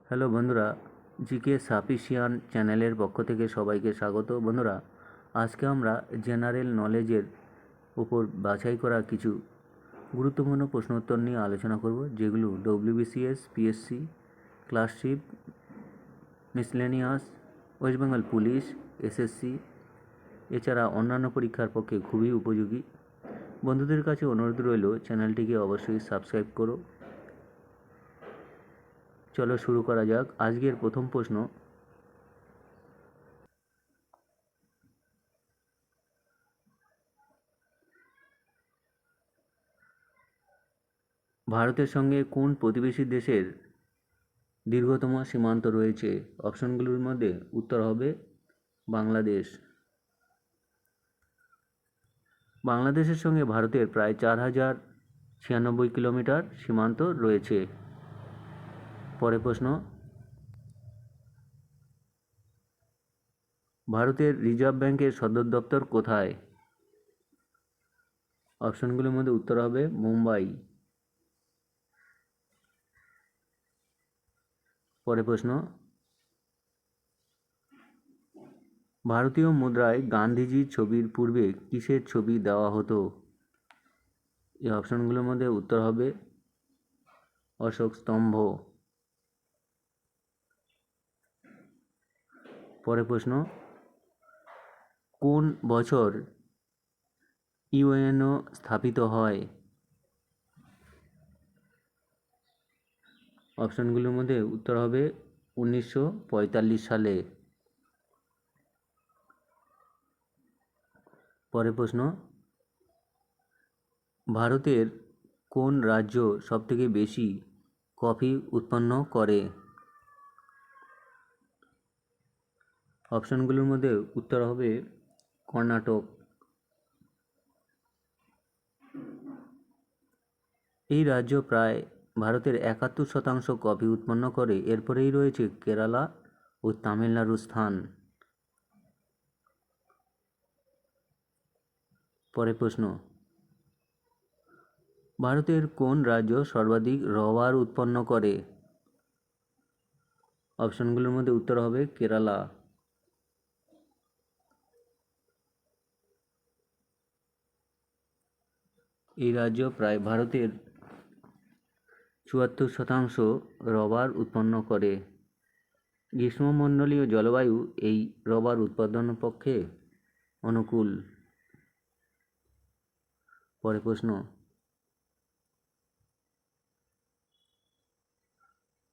Hello বন্ধুরা, GK sufficient চ্যানেলের পক্ষ থেকে সবাইকে স্বাগত। বন্ধুরা, আজকে আমরা জেনারেল নলেজের উপর বাছাই করা কিছু গুরুত্বপূর্ণ প্রশ্ন উত্তর নিয়ে আলোচনা করব, যেগুলো WBCS, PSC, clerkship, miscellaneous, West Bengal police, SSC এছাড়া অন্যান্য পরীক্ষার পক্ষে খুবই উপযোগী। বন্ধুদের কাছে অনুরোধ রইল, চ্যানেলটিকে অবশ্যই সাবস্ক্রাইব করো। চলো শুরু করা যাক। আজকের প্রথম প্রশ্ন, ভারতের সঙ্গে কোন প্রতিবেশী দেশের দীর্ঘতম সীমান্ত রয়েছে? অপশনগুলোর মধ্যে উত্তর হবে বাংলাদেশ। বাংলাদেশের সঙ্গে ভারতের প্রায় 4096 কিলোমিটার সীমান্ত রয়েছে। পরের প্রশ্ন, ভারতের রিজার্ভ ব্যাংকের সদর দপ্তর কোথায়? অপশনগুলোর মধ্যে উত্তর হবে মুম্বাই। পরের প্রশ্ন, ভারতীয় মুদ্রায় গান্ধীজির ছবির পূর্বে কিসের ছবি দেওয়া হতো? এই অপশনগুলোর মধ্যে উত্তর হবে অশোক স্তম্ভ। পরের প্রশ্ন, কোন বছর ইউএনও স্থাপিত হয়? অপশনগুলোর মধ্যে উত্তর হবে 1945 সালে। পরের প্রশ্ন, ভারতের কোন রাজ্য সবথেকে বেশি কফি উৎপন্ন করে? অপশনগুলোর মধ্যে উত্তর হবে কর্ণাটক। এই রাজ্য প্রায় ভারতের 71% কফি উৎপন্ন করে। এরপরেই রয়েছে কেরালা ও তামিলনাড়ুর স্থান। পরের প্রশ্ন, ভারতের কোন রাজ্য সর্বাধিক রবার উৎপন্ন করে? অপশনগুলোর মধ্যে উত্তর হবে কেরালা। এই রাজ্য প্রায় ভারতের 74% রবার উৎপন্ন করে। গ্রীষ্মমণ্ডলীয় জলবায়ু এই রবার উৎপাদনের পক্ষে অনুকূল। পরের প্রশ্ন,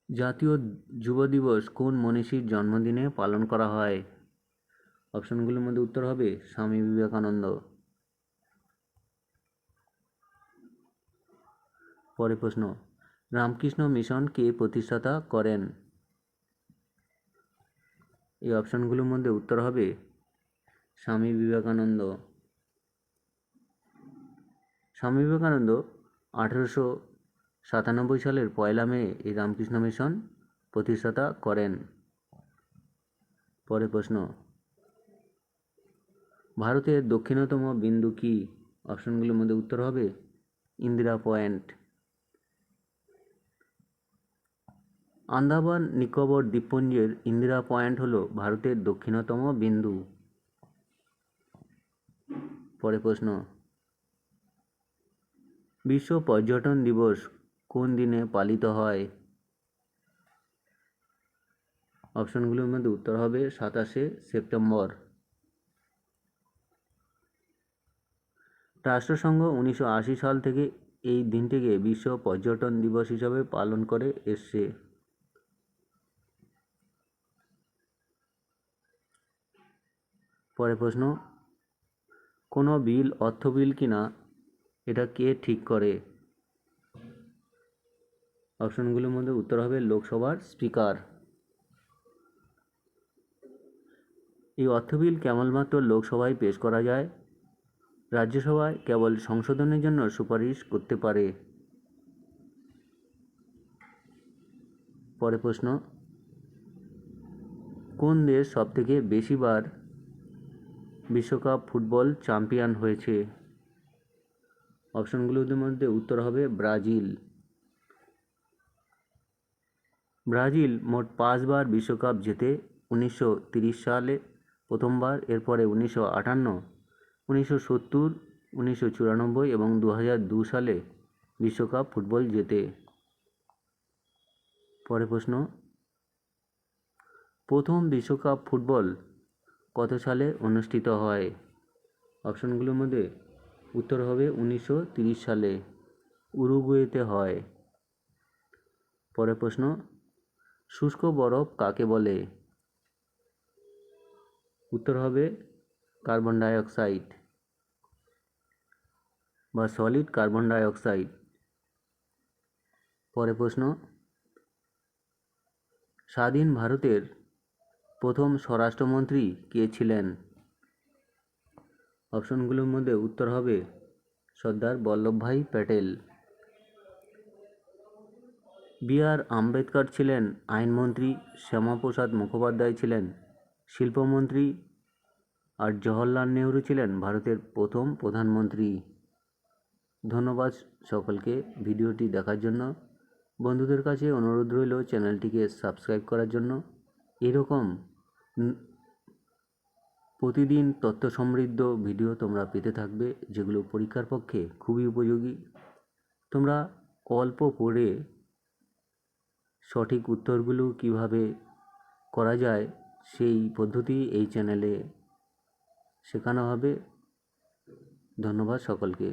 জাতীয় যুব দিবস কোন মনীষীর জন্মদিনে পালন করা হয়? অপশনগুলোর মধ্যে উত্তর হবে স্বামী বিবেকানন্দ। পরের প্রশ্ন, রামকৃষ্ণ মিশন কে প্রতিষ্ঠাতা করেন? এই অপশনগুলোর মধ্যে উত্তর হবে স্বামী বিবেকানন্দ। স্বামী বিবেকানন্দ 1897 সালের 1 মে এই রামকৃষ্ণ মিশন প্রতিষ্ঠাতা করেন। পরের প্রশ্ন, ভারতের দক্ষিণতম বিন্দু কি? অপশনগুলোর মধ্যে উত্তর হবে ইন্দিরা পয়েন্ট। আন্দামান নিকোবর দ্বীপপুঞ্জের ইন্দিরা পয়েন্ট হল ভারতের দক্ষিণতম বিন্দু। পরের প্রশ্ন, বিশ্ব পর্যটন দিবস কোন দিনে পালিত হয়? অপশনগুলোর মধ্যে উত্তর হবে 27শে সেপ্টেম্বর। রাষ্ট্রসংঘ 1980 সাল থেকে এই দিনটিকে বিশ্ব পর্যটন দিবস হিসাবে পালন করে এসছে। পরের প্রশ্ন, কোনো বিল অর্থ বিল কিনা এটা কে ঠিক করে? অপশনগুলোর মধ্যে উত্তর হবে লোকসভার স্পিকার। এই অর্থ বিল কেবলমাত্র লোকসভায় পেশ করা যায়, রাজ্যসভায় কেবল সংশোধনের জন্য সুপারিশ করতে পারে। পরের প্রশ্ন, কোন দেশ সবথেকে বেশিবার বিশ্বকাপ ফুটবল চ্যাম্পিয়ন হয়েছে? অপশনগুলোর মধ্যে উত্তর হবে ব্রাজিল। ব্রাজিল মোট 5বার বিশ্বকাপ জেতে। 1930 সালে প্রথমবার, এরপরে 1958, 1970, 1994 এবং 2002 সালে বিশ্বকাপ ফুটবল জেতে। পরের প্রশ্ন, প্রথম বিশ্বকাপ ফুটবল কত সালে অনুষ্ঠিত হয়? অপশনগুলোর মধ্যে উত্তর হবে 1930 সালে, উরুগুয়েতে হয়। পরের প্রশ্ন, শুষ্ক বরফ কাকে বলে? উত্তর হবে কার্বন ডাই অক্সাইড বা সলিড কার্বন ডাই অক্সাইড। পরের প্রশ্ন, স্বাধীন ভারতের প্রথম স্বরাষ্ট্রমন্ত্রী কে ছিলেন? অপশনগুলোর মধ্যে উত্তর হবে সর্দার বল্লভভাই প্যাটেল। বি.আর. আম্বেদকর ছিলেন আইনমন্ত্রী, শ্যামাপ্রসাদ মুখোপাধ্যায় ছিলেন শিল্পমন্ত্রী, আর জওহরলাল নেহরু ছিলেন ভারতের প্রথম প্রধানমন্ত্রী। ধন্যবাদ সকলকে ভিডিওটি দেখার জন্য। বন্ধুদের কাছে অনুরোধ রইল চ্যানেলটিকে সাবস্ক্রাইব করার জন্য। এরকম প্রতিদিন তথ্য সমৃদ্ধ ভিডিও তোমরা পেতে থাকবে, যেগুলো পরীক্ষার পক্ষে খুবই উপযোগী। তোমরা অল্প পড়ে সঠিক উত্তরগুলো কিভাবে করা যায় সেই পদ্ধতি এই চ্যানেলে শেখানো হবে। ধন্যবাদ সকলকে।